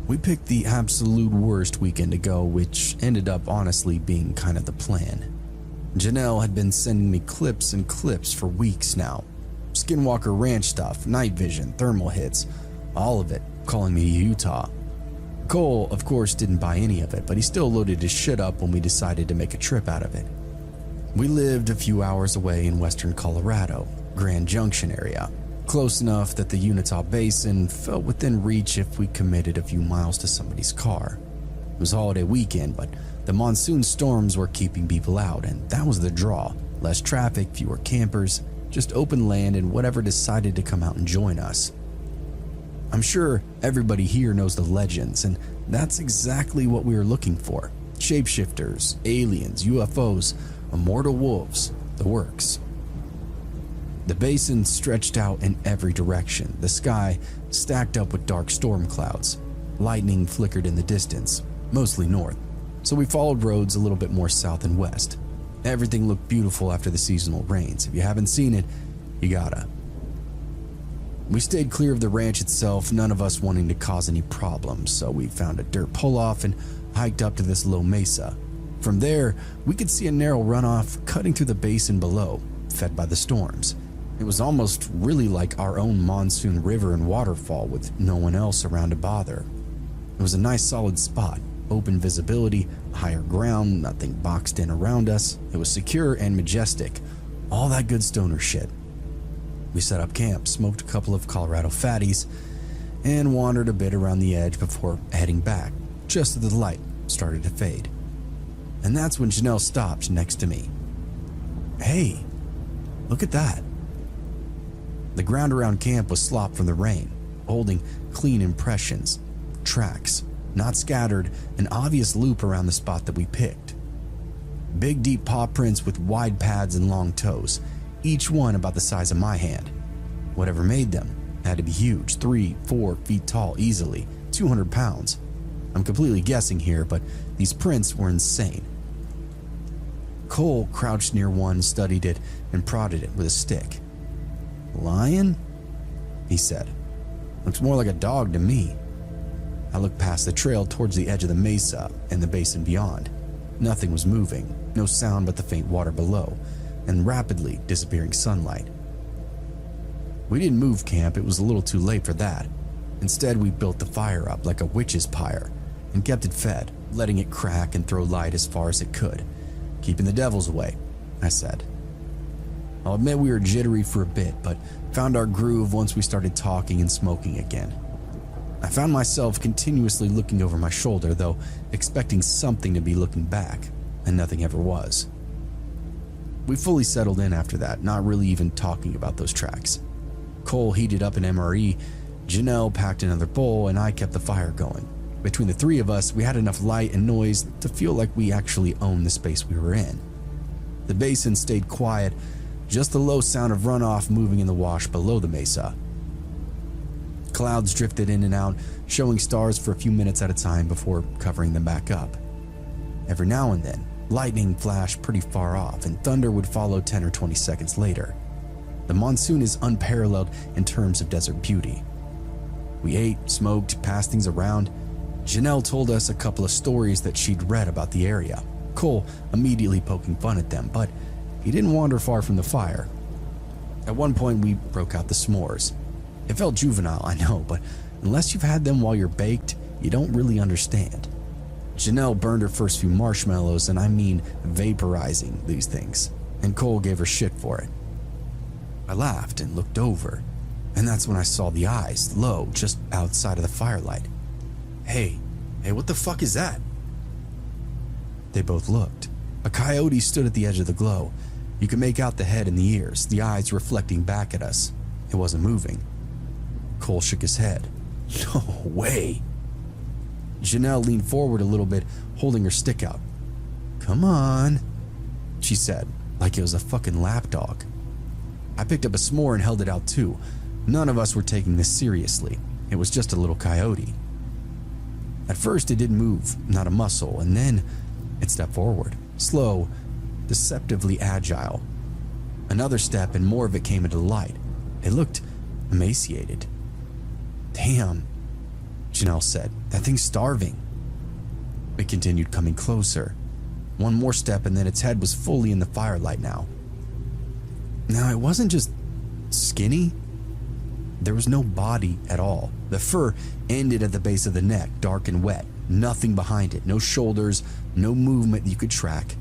We picked the absolute worst weekend to go, which ended up honestly being kind of the plan. Janelle had been sending me clips and clips for weeks now. Skinwalker Ranch stuff, night vision, thermal hits, all of it calling me to Utah. Cole, of course, didn't buy any of it, but he still loaded his shit up when we decided to make a trip out of it. We lived a few hours away in western Colorado, Grand Junction area, close enough that the Uinta Basin felt within reach if we committed a few miles to somebody's car. It was holiday weekend, but the monsoon storms were keeping people out, and that was the draw. Less traffic, fewer campers, just open land and whatever decided to come out and join us. I'm sure everybody here knows the legends, and that's exactly what we were looking for. Shapeshifters, aliens, UFOs, immortal wolves, the works. The basin stretched out in every direction, the sky stacked up with dark storm clouds. Lightning flickered in the distance, mostly north, so we followed roads a little bit more south and west. Everything looked beautiful after the seasonal rains. If you haven't seen it, you gotta. We stayed clear of the ranch itself, none of us wanting to cause any problems, so we found a dirt pull-off and hiked up to this low mesa. From there, we could see a narrow runoff cutting through the basin below, fed by the storms. It was almost really like our own monsoon river and waterfall with no one else around to bother. It was a nice solid spot, open visibility, higher ground, nothing boxed in around us. It was secure and majestic, all that good stoner shit. We set up camp, smoked a couple of Colorado fatties, and wandered a bit around the edge before heading back, just as the light started to fade. And that's when Janelle stopped next to me. Hey, look at that. The ground around camp was slopped from the rain, holding clean impressions, tracks, not scattered, an obvious loop around the spot that we picked. Big deep paw prints with wide pads and long toes, each one about the size of my hand. Whatever made them had to be huge, 3-4 feet tall easily, 200 pounds. I'm completely guessing here, but these prints were insane. Cole crouched near one, studied it, and prodded it with a stick. Lion? He said. Looks more like a dog to me. I looked past the trail towards the edge of the mesa and the basin beyond. Nothing was moving, no sound but the faint water below, and rapidly disappearing sunlight. We didn't move camp, it was a little too late for that. Instead, we built the fire up like a witch's pyre and kept it fed, letting it crack and throw light as far as it could. Keeping the devils away, I said. I'll admit we were jittery for a bit, but found our groove once we started talking and smoking again. I found myself continuously looking over my shoulder, though expecting something to be looking back, and nothing ever was. We fully settled in after that, not really even talking about those tracks. Cole heated up an MRE, Janelle packed another bowl, and I kept the fire going. Between the three of us, we had enough light and noise to feel like we actually owned the space we were in. The basin stayed quiet, just the low sound of runoff moving in the wash below the mesa. Clouds drifted in and out, showing stars for a few minutes at a time before covering them back up. Every now and then, lightning flashed pretty far off, and thunder would follow 10 or 20 seconds later. The monsoon is unparalleled in terms of desert beauty. We ate, smoked, passed things around. Janelle told us a couple of stories that she'd read about the area, Cole immediately poking fun at them, but he didn't wander far from the fire. At one point, we broke out the s'mores. It felt juvenile, I know, but unless you've had them while you're baked, you don't really understand. Janelle burned her first few marshmallows, and I mean vaporizing these things, and Cole gave her shit for it. I laughed and looked over, and that's when I saw the eyes, low, just outside of the firelight. Hey, what the fuck is that? They both looked. A coyote stood at the edge of the glow. You could make out the head and the ears, the eyes reflecting back at us. It wasn't moving. Cole shook his head. No way. Janelle leaned forward a little bit, holding her stick out. Come on, she said, like it was a fucking lapdog. I picked up a s'more and held it out too. None of us were taking this seriously. It was just a little coyote. At first it didn't move, not a muscle, and then it stepped forward, slow, deceptively agile. Another step and more of it came into the light. It looked emaciated. Damn, Janelle said. "That thing's starving." It continued coming closer. One more step and then its head was fully in the firelight now. Now, it wasn't just skinny. There was no body at all. The fur ended at the base of the neck, dark and wet. Nothing behind it. No shoulders, no movement you could track.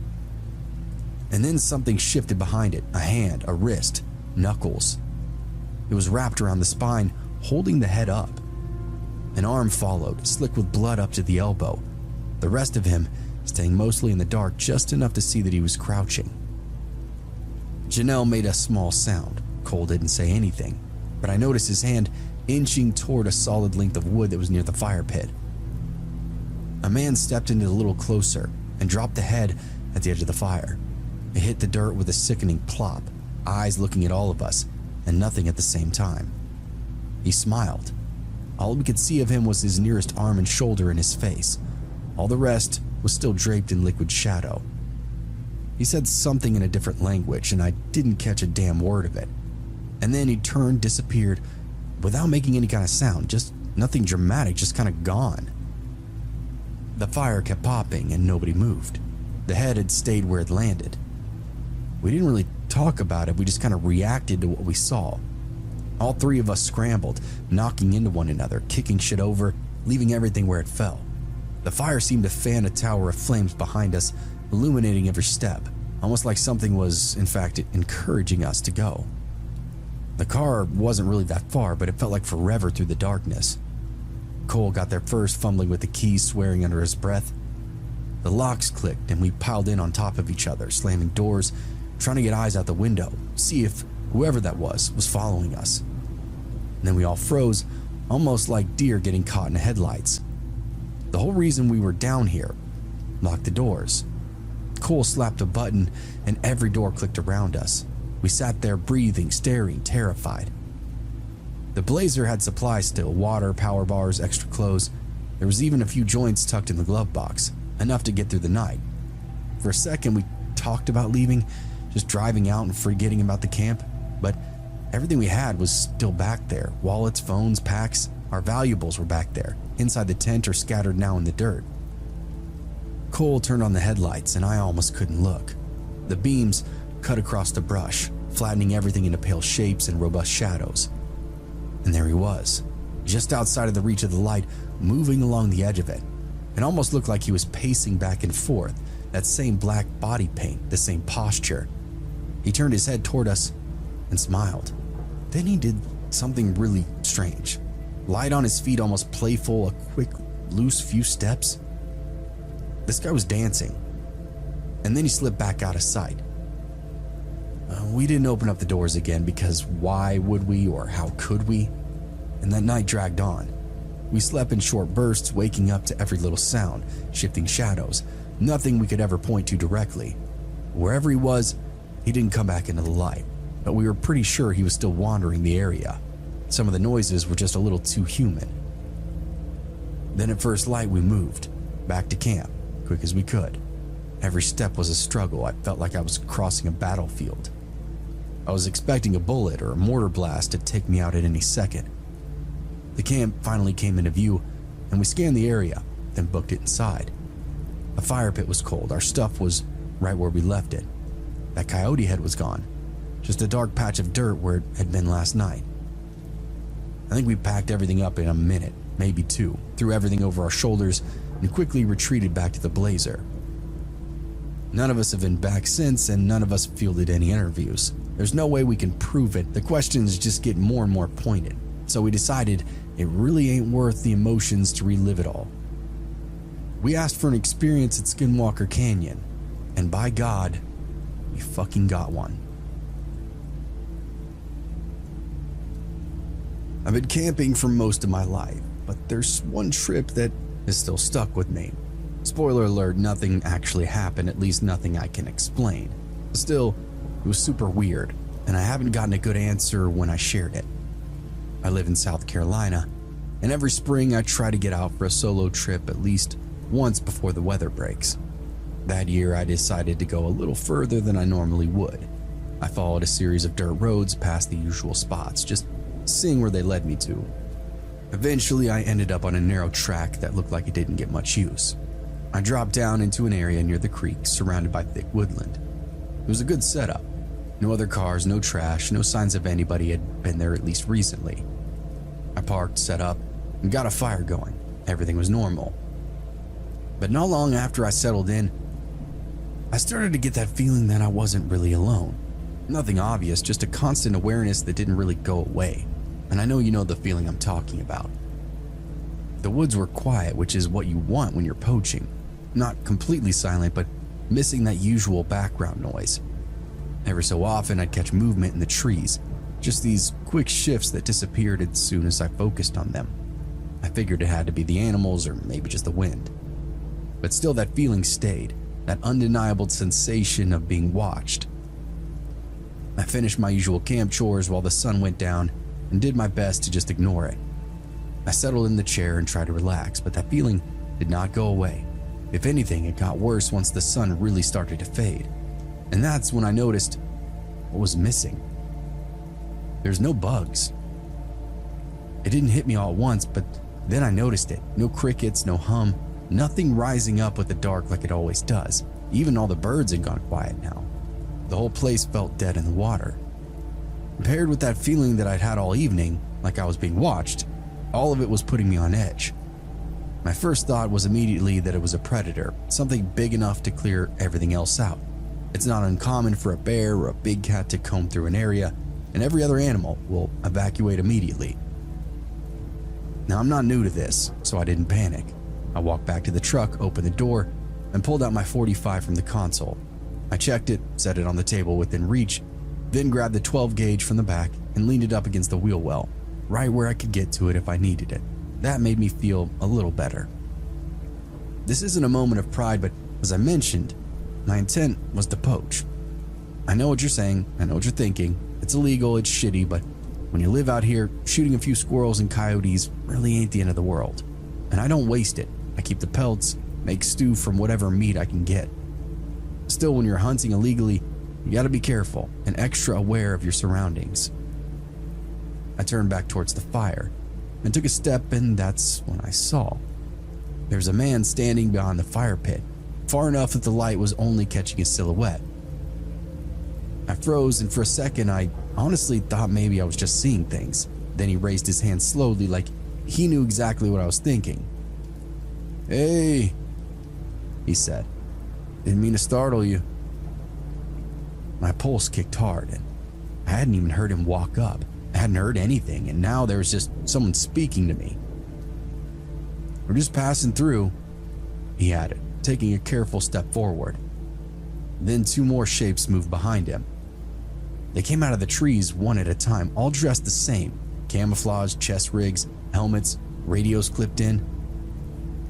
And then something shifted behind it. A hand, a wrist, knuckles. It was wrapped around the spine, holding the head up. An arm followed, slick with blood up to the elbow. The rest of him staying mostly in the dark, just enough to see that he was crouching. Janelle made a small sound. Cole didn't say anything, but I noticed his hand inching toward a solid length of wood that was near the fire pit. A man stepped in a little closer and dropped the head at the edge of the fire. It hit the dirt with a sickening plop, eyes looking at all of us, and nothing at the same time. He smiled. All we could see of him was his nearest arm and shoulder and his face. All the rest was still draped in liquid shadow. He said something in a different language, and I didn't catch a damn word of it. And then he turned, disappeared, without making any kind of sound, just nothing dramatic, just kind of gone. The fire kept popping and nobody moved. The head had stayed where it landed. We didn't really talk about it, we just kind of reacted to what we saw. All three of us scrambled, knocking into one another, kicking shit over, leaving everything where it fell. The fire seemed to fan a tower of flames behind us, illuminating every step, almost like something was, in fact, encouraging us to go. The car wasn't really that far, but it felt like forever through the darkness. Cole got there first, fumbling with the keys, swearing under his breath. The locks clicked and we piled in on top of each other, slamming doors, trying to get eyes out the window, see if whoever that was following us. And then we all froze, almost like deer getting caught in headlights. The whole reason we were down here: lock the doors. Cole slapped a button and every door clicked around us. We sat there breathing, staring, terrified. The Blazer had supplies still: water, power bars, extra clothes. There was even a few joints tucked in the glove box, enough to get through the night. For a second we talked about leaving, just driving out and forgetting about the camp, but everything we had was still back there. Wallets, phones, packs, our valuables were back there, inside the tent or scattered now in the dirt. Cole turned on the headlights and I almost couldn't look. The beams cut across the brush, flattening everything into pale shapes and robust shadows. And there he was, just outside of the reach of the light, moving along the edge of it. It almost looked like he was pacing back and forth, that same black body paint, the same posture. He turned his head toward us and smiled. Then he did something really strange. Light on his feet, almost playful, a quick, loose few steps. This guy was dancing. And then he slipped back out of sight. We didn't open up the doors again because why would we, or how could we? And that night dragged on. We slept in short bursts, waking up to every little sound, shifting shadows, nothing we could ever point to directly. Wherever he was, he didn't come back into the light, but we were pretty sure he was still wandering the area. Some of the noises were just a little too human. Then at first light we moved, back to camp, quick as we could. Every step was a struggle. I felt like I was crossing a battlefield. I was expecting a bullet or a mortar blast to take me out at any second. The camp finally came into view, and we scanned the area, then booked it inside. The fire pit was cold. Our stuff was right where we left it. That coyote head was gone, just a dark patch of dirt where it had been last night. I think we packed everything up in a minute, maybe two, threw everything over our shoulders, and quickly retreated back to the Blazer. None of us have been back since, and none of us fielded any interviews. There's no way we can prove it. The questions just get more and more pointed. So we decided it really ain't worth the emotions to relive it all. We asked for an experience at Skinwalker Canyon, and by God, we fucking got one. I've been camping for most of my life, but there's one trip that is still stuck with me. Spoiler alert, nothing actually happened, at least nothing I can explain. Still, it was super weird, and I haven't gotten a good answer when I shared it. I live in South Carolina, and every spring I try to get out for a solo trip at least once before the weather breaks. That year I decided to go a little further than I normally would. I followed a series of dirt roads past the usual spots, just seeing where they led me to. Eventually, I ended up on a narrow track that looked like it didn't get much use. I dropped down into an area near the creek surrounded by thick woodland. It was a good setup. No other cars, no trash, no signs of anybody had been there at least recently. I parked, set up, and got a fire going. Everything was normal. But not long after I settled in, I started to get that feeling that I wasn't really alone. Nothing obvious, just a constant awareness that didn't really go away. And I know you know the feeling I'm talking about. The woods were quiet, which is what you want when you're poaching. Not completely silent, but missing that usual background noise. Every so often, I'd catch movement in the trees, just these quick shifts that disappeared as soon as I focused on them. I figured it had to be the animals or maybe just the wind. But still, that feeling stayed, that undeniable sensation of being watched. I finished my usual camp chores while the sun went down and did my best to just ignore it. I settled in the chair and tried to relax, but that feeling did not go away. If anything, it got worse once the sun really started to fade. And that's when I noticed what was missing. There's no bugs. It didn't hit me all at once, but then I noticed it. No crickets, no hum, nothing rising up with the dark like it always does. Even all the birds had gone quiet now. The whole place felt dead in the water. Paired with that feeling that I'd had all evening, like I was being watched, all of it was putting me on edge. My first thought was immediately that it was a predator, something big enough to clear everything else out. It's not uncommon for a bear or a big cat to comb through an area, and every other animal will evacuate immediately. Now, I'm not new to this, so I didn't panic. I walked back to the truck, opened the door, and pulled out my .45 from the console. I checked it, set it on the table within reach, then grabbed the 12 gauge from the back and leaned it up against the wheel well, right where I could get to it if I needed it. That made me feel a little better. This isn't a moment of pride, but as I mentioned, my intent was to poach. I know what you're saying, I know what you're thinking. It's illegal, it's shitty, but when you live out here, shooting a few squirrels and coyotes really ain't the end of the world. And I don't waste it. I keep the pelts, make stew from whatever meat I can get. Still, when you're hunting illegally, you gotta be careful and extra aware of your surroundings. I turned back towards the fire and took a step, and that's when I saw. There's a man standing behind the fire pit, far enough that the light was only catching his silhouette. I froze, and for a second I honestly thought maybe I was just seeing things. Then he raised his hand slowly, like he knew exactly what I was thinking. "Hey," he said. "Didn't mean to startle you." My pulse kicked hard, and I hadn't even heard him walk up. I hadn't heard anything, and now there was just someone speaking to me. "We're just passing through," he added, taking a careful step forward. Then two more shapes moved behind him. They came out of the trees one at a time, all dressed the same. Camouflage, chest rigs, helmets, radios clipped in.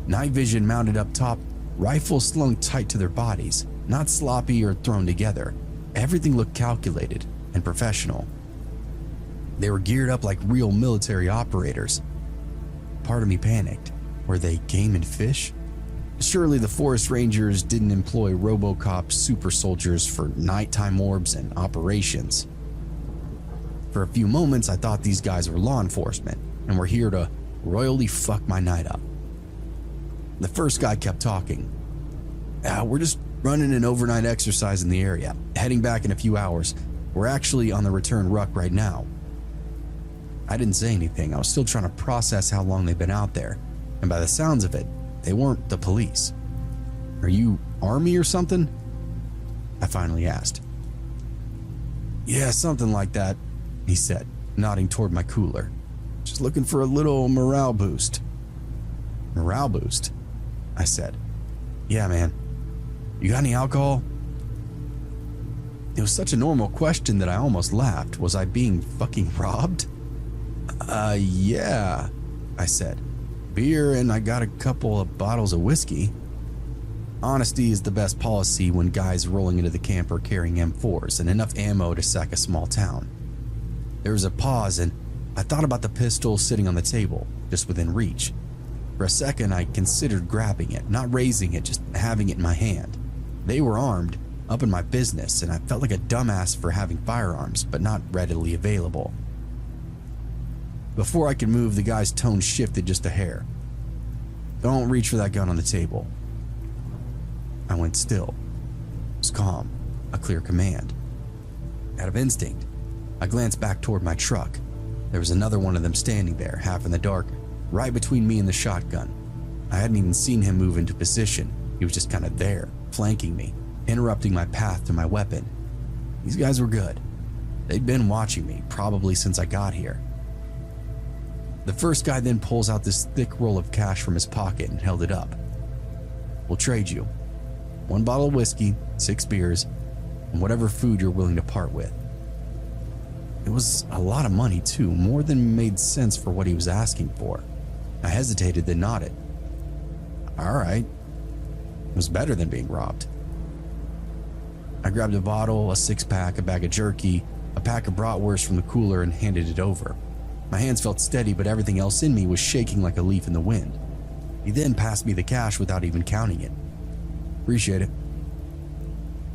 Night vision mounted up top, rifles slung tight to their bodies, not sloppy or thrown together. Everything looked calculated and professional. They were geared up like real military operators. Part of me panicked. Were they game and fish? Surely the forest rangers didn't employ RoboCop super soldiers for nighttime orbs and operations. For a few moments, I thought these guys were law enforcement and were here to royally fuck my night up. The first guy kept talking. "We're just running an overnight exercise in the area, heading back in a few hours. We're actually on the return ruck right now." I didn't say anything. I was still trying to process how long they'd been out there, and by the sounds of it, they weren't the police. "Are you Army or something?" I finally asked. "Yeah, something like that," he said, nodding toward my cooler. "Just looking for a little morale boost." "Morale boost?" I said. "Yeah, man. You got any alcohol?" It was such a normal question that I almost laughed. Was I being fucking robbed? Yeah, I said. "Beer, and I got a couple of bottles of whiskey." Honesty is the best policy when guys rolling into the camp are carrying M4s and enough ammo to sack a small town. There was a pause, and I thought about the pistol sitting on the table, just within reach. For a second, I considered grabbing it, not raising it, just having it in my hand. They were armed, up in my business, and I felt like a dumbass for having firearms, but not readily available. Before I could move, the guy's tone shifted just a hair. "Don't reach for that gun on the table." I went still. It was calm, a clear command. Out of instinct, I glanced back toward my truck. There was another one of them standing there, half in the dark, right between me and the shotgun. I hadn't even seen him move into position. He was just kind of there, flanking me, interrupting my path to my weapon. These guys were good. They'd been watching me, probably since I got here. The first guy then pulls out this thick roll of cash from his pocket and held it up. "We'll trade you 1 bottle of whiskey, 6 beers, and whatever food you're willing to part with." It was a lot of money too, more than made sense for what he was asking for. I hesitated, then nodded. All right. It was better than being robbed. I grabbed a bottle, a 6-pack, a bag of jerky, a pack of bratwurst from the cooler, and handed it over. My hands felt steady, but everything else in me was shaking like a leaf in the wind. He then passed me the cash without even counting it. "Appreciate it."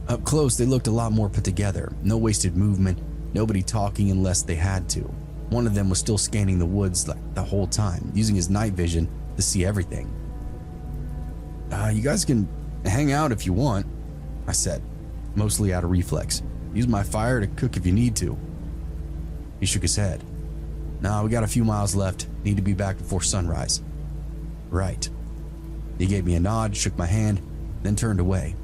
Up close, they looked a lot more put together. No wasted movement, nobody talking unless they had to. One of them was still scanning the woods like the whole time, using his night vision to see everything. You guys can hang out if you want," I said, mostly out of reflex. "Use my fire to cook if you need to." He shook his head. "Nah, we got a few miles left. Need to be back before sunrise." "Right." He gave me a nod, shook my hand, then turned away.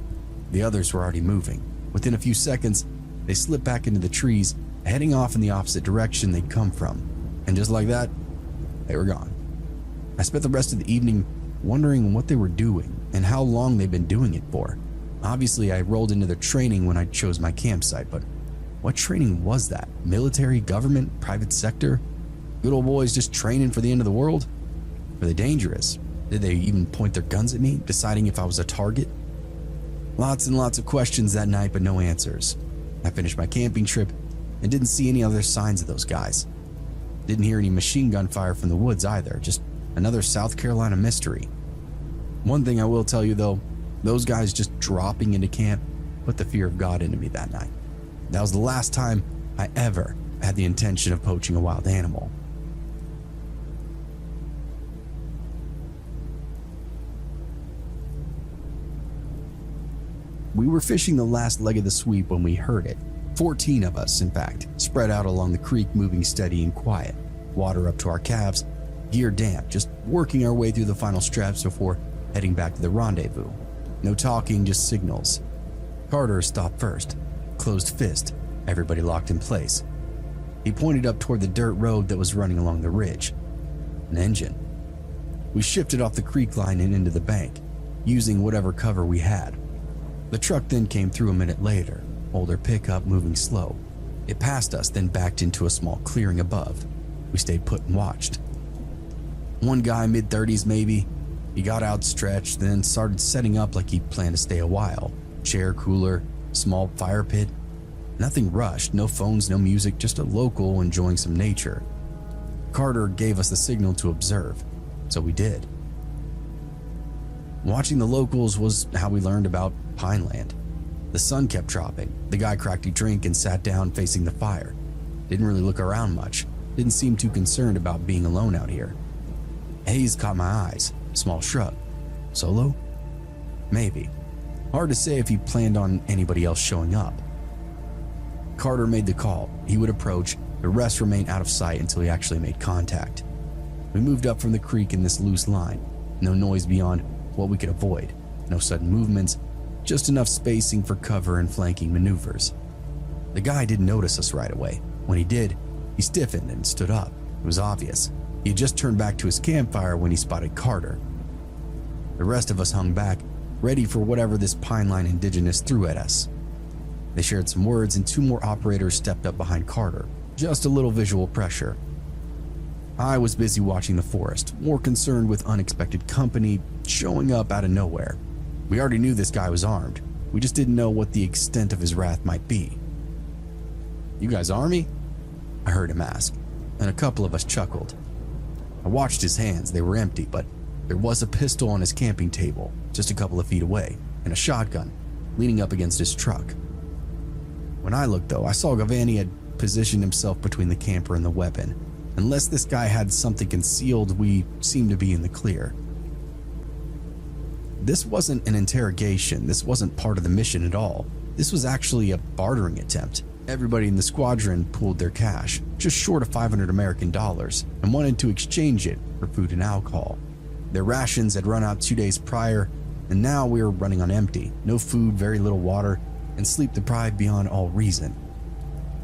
The others were already moving. Within a few seconds, they slipped back into the trees, heading off in the opposite direction they'd come from. And just like that, they were gone. I spent the rest of the evening wondering what they were doing and how long they'd been doing it for. Obviously, I rolled into their training when I chose my campsite, but what training was that? Military, government, private sector? Good old boys just training for the end of the world? Were they dangerous? Did they even point their guns at me, deciding if I was a target? Lots and lots of questions that night, but no answers. I finished my camping trip and didn't see any other signs of those guys. Didn't hear any machine gun fire from the woods either, just another South Carolina mystery. One thing I will tell you though, those guys just dropping into camp put the fear of God into me that night. That was the last time I ever had the intention of poaching a wild animal. We were fishing the last leg of the sweep when we heard it. 14 of us, in fact, spread out along the creek, moving steady and quiet. Water up to our calves, gear damp, just working our way through the final straps before heading back to the rendezvous. No talking, just signals. Carter stopped first, closed fist, everybody locked in place. He pointed up toward the dirt road that was running along the ridge. An engine. We shifted off the creek line and into the bank, using whatever cover we had. The truck then came through a minute later, older pickup moving slow. It passed us, then backed into a small clearing above. We stayed put and watched. One guy, mid-30s maybe, he got outstretched, then started setting up like he planned to stay a while. Chair, cooler, small fire pit. Nothing rushed, no phones, no music, just a local enjoying some nature. Carter gave us the signal to observe, so we did. Watching the locals was how we learned about Pineland. The sun kept dropping. The guy cracked a drink and sat down facing the fire. Didn't really look around much. Didn't seem too concerned about being alone out here. Haze caught my eyes. Small shrug. Solo? Maybe. Hard to say if he planned on anybody else showing up. Carter made the call. He would approach. The rest remained out of sight until he actually made contact. We moved up from the creek in this loose line. No noise beyond what we could avoid. No sudden movements. Just enough spacing for cover and flanking maneuvers. The guy didn't notice us right away. When he did, he stiffened and stood up. It was obvious. He had just turned back to his campfire when he spotted Carter. The rest of us hung back, ready for whatever this Pineline indigenous threw at us. They shared some words and 2 more operators stepped up behind Carter. Just a little visual pressure. I was busy watching the forest, more concerned with unexpected company showing up out of nowhere. We already knew this guy was armed. We just didn't know what the extent of his wrath might be. "You guys army?" I heard him ask, and a couple of us chuckled. I watched his hands. They were empty, but there was a pistol on his camping table, just a couple of feet away, and a shotgun leaning up against his truck. When I looked though, I saw Gavani had positioned himself between the camper and the weapon. Unless this guy had something concealed, we seemed to be in the clear. This wasn't an interrogation. This wasn't part of the mission at all. This was actually a bartering attempt. Everybody in the squadron pooled their cash, just short of 500 American dollars, and wanted to exchange it for food and alcohol. Their rations had run out 2 days prior, and now we were running on empty. No food, very little water, and sleep deprived beyond all reason.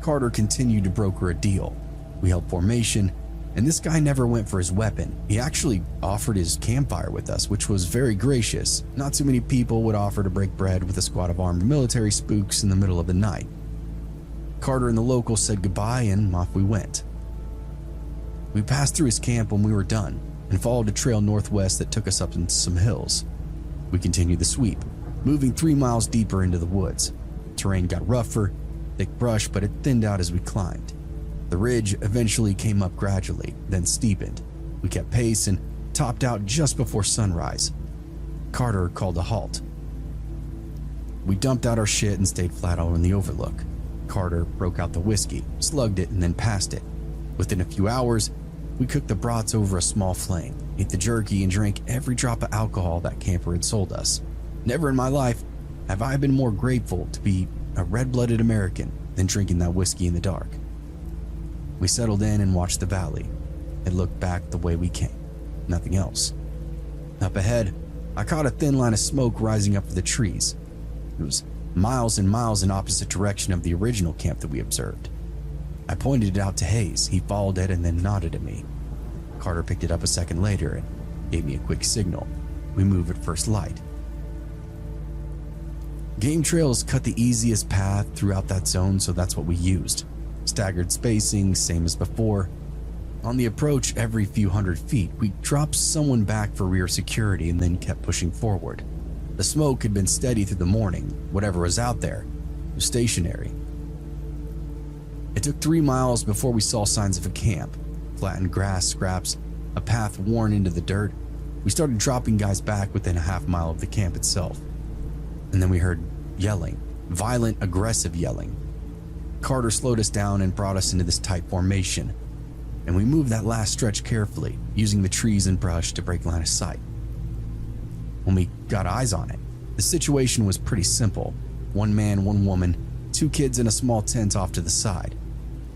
Carter continued to broker a deal. We held formation, and this guy never went for his weapon. He actually offered his campfire with us, which was very gracious. Not too many people would offer to break bread with a squad of armed military spooks in the middle of the night. Carter and the locals said goodbye, and off we went. We passed through his camp when we were done and followed a trail northwest that took us up into some hills. We continued the sweep, moving 3 miles deeper into the woods. Terrain got rougher, thick brush, but it thinned out as we climbed. The ridge eventually came up gradually, then steepened. We kept pace and topped out just before sunrise. Carter called a halt. We dumped out our shit and stayed flat out on the overlook. Carter broke out the whiskey, slugged it, and then passed it. Within a few hours, we cooked the brats over a small flame, ate the jerky, and drank every drop of alcohol that camper had sold us. Never in my life have I been more grateful to be a red-blooded American than drinking that whiskey in the dark. We settled in and watched the valley. It looked back the way we came, nothing else. Up ahead, I caught a thin line of smoke rising up from the trees. It was miles and miles in opposite direction of the original camp that we observed. I pointed it out to Hayes. He followed it and then nodded at me. Carter picked it up a second later and gave me a quick signal. We moved at first light. Game trails cut the easiest path throughout that zone, so that's what we used. Staggered spacing, same as before. On the approach every few hundred feet, we dropped someone back for rear security and then kept pushing forward. The smoke had been steady through the morning. Whatever was out there was stationary. It took 3 miles before we saw signs of a camp. Flattened grass scraps, a path worn into the dirt. We started dropping guys back within a half mile of the camp itself. And then we heard yelling, violent, aggressive yelling. Carter slowed us down and brought us into this tight formation, and we moved that last stretch carefully, using the trees and brush to break line of sight. When we got eyes on it, the situation was pretty simple. 1 man, 1 woman, 2 kids in a small tent off to the side.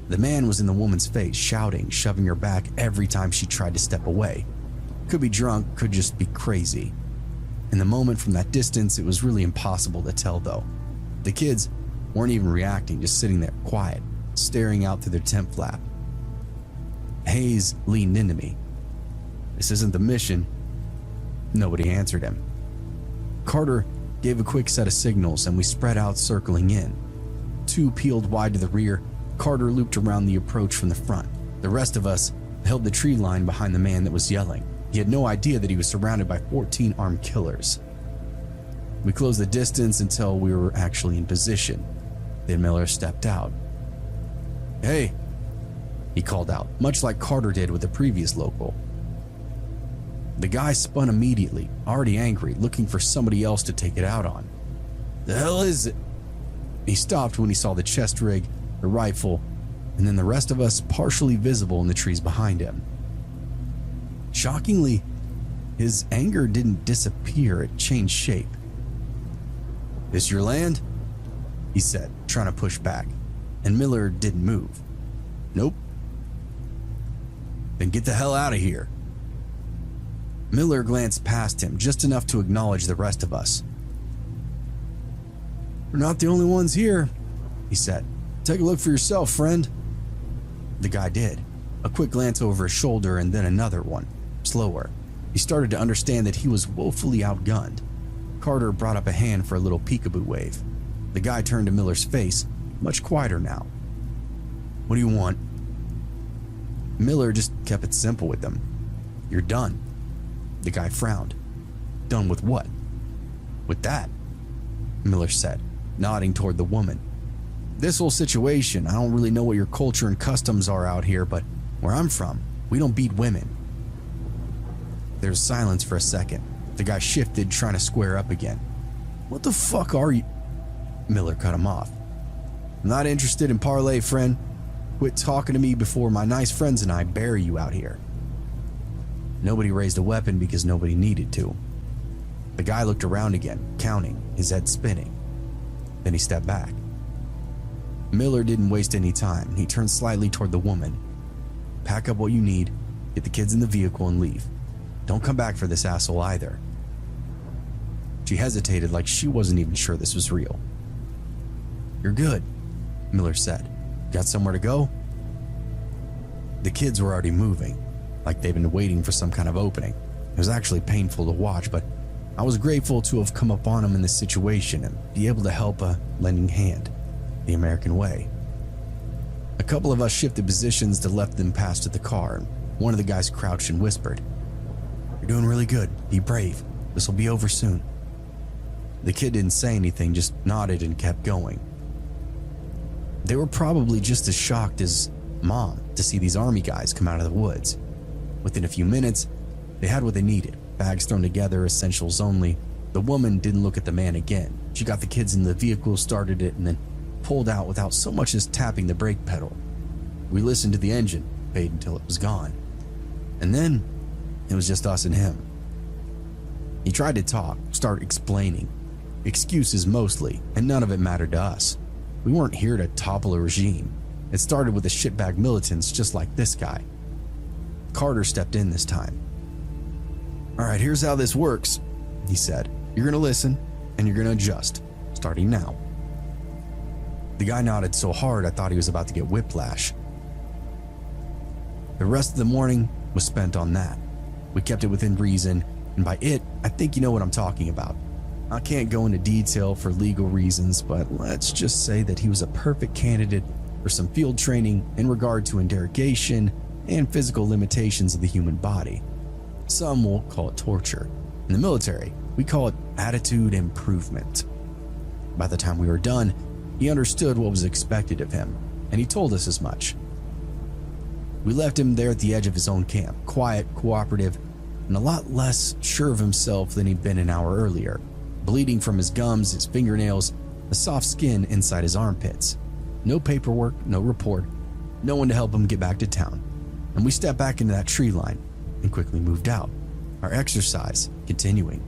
The man was in the woman's face, shouting, shoving her back every time she tried to step away. Could be drunk, could just be crazy. In the moment from that distance, it was really impossible to tell though. The kids weren't even reacting, just sitting there quiet, staring out through their tent flap. Hayes leaned into me. "This isn't the mission." Nobody answered him. Carter gave a quick set of signals and we spread out, circling in. 2 peeled wide to the rear. Carter looped around the approach from the front. The rest of us held the tree line behind the man that was yelling. He had no idea that he was surrounded by 14 armed killers. We closed the distance until we were actually in position. Then Miller stepped out. "Hey," he called out, much like Carter did with the previous local. The guy spun immediately, already angry, looking for somebody else to take it out on. "The hell is it?" He stopped when he saw the chest rig, the rifle, and then the rest of us partially visible in the trees behind him. Shockingly, his anger didn't disappear, it changed shape. "This your land?" he said, trying to push back, and Miller didn't move. "Nope." "Then get the hell out of here." Miller glanced past him, just enough to acknowledge the rest of us. "We're not the only ones here," he said. "Take a look for yourself, friend." The guy did. A quick glance over his shoulder and then another one, slower. He started to understand that he was woefully outgunned. Carter brought up a hand for a little peekaboo wave. The guy turned to Miller's face, much quieter now. "What do you want?" Miller just kept it simple with him. "You're done." The guy frowned. "Done with what?" "With that," Miller said, nodding toward the woman. "This whole situation, I don't really know what your culture and customs are out here, but where I'm from, we don't beat women." There was silence for a second. The guy shifted, trying to square up again. "What the fuck are you?" Miller cut him off. "I'm not interested in parlay, friend. Quit talking to me before my nice friends and I bury you out here." Nobody raised a weapon because nobody needed to. The guy looked around again, counting, his head spinning. Then he stepped back. Miller didn't waste any time. He turned slightly toward the woman. "Pack up what you need, get the kids in the vehicle and leave. Don't come back for this asshole either." She hesitated like she wasn't even sure this was real. "You're good," Miller said. "Got somewhere to go?" The kids were already moving, like they'd been waiting for some kind of opening. It was actually painful to watch, but I was grateful to have come upon them in this situation and be able to help a lending hand, the American way. A couple of us shifted positions to let them pass to the car, and one of the guys crouched and whispered, "You're doing really good. Be brave. This will be over soon." The kid didn't say anything, just nodded and kept going. They were probably just as shocked as Mom to see these army guys come out of the woods. Within a few minutes, they had what they needed, bags thrown together, essentials only. The woman didn't look at the man again. She got the kids in the vehicle, started it, and then pulled out without so much as tapping the brake pedal. We listened to the engine, paid until it was gone. And then it was just us and him. He tried to talk, start explaining. Excuses mostly, and none of it mattered to us. We weren't here to topple a regime. It started with the shitbag militants just like this guy. Carter stepped in this time. "All right, here's how this works," he said. "You're gonna listen, and you're gonna adjust, starting now." The guy nodded so hard I thought he was about to get whiplash. The rest of the morning was spent on that. We kept it within reason, and by it, I think you know what I'm talking about. I can't go into detail for legal reasons, but let's just say that he was a perfect candidate for some field training in regard to interrogation and physical limitations of the human body. Some will call it torture. In the military, we call it attitude improvement. By the time we were done, he understood what was expected of him, and he told us as much. We left him there at the edge of his own camp, quiet, cooperative, and a lot less sure of himself than he'd been an hour earlier, bleeding from his gums, his fingernails, the soft skin inside his armpits. No paperwork, no report, no one to help him get back to town. And we stepped back into that tree line and quickly moved out, our exercise continuing.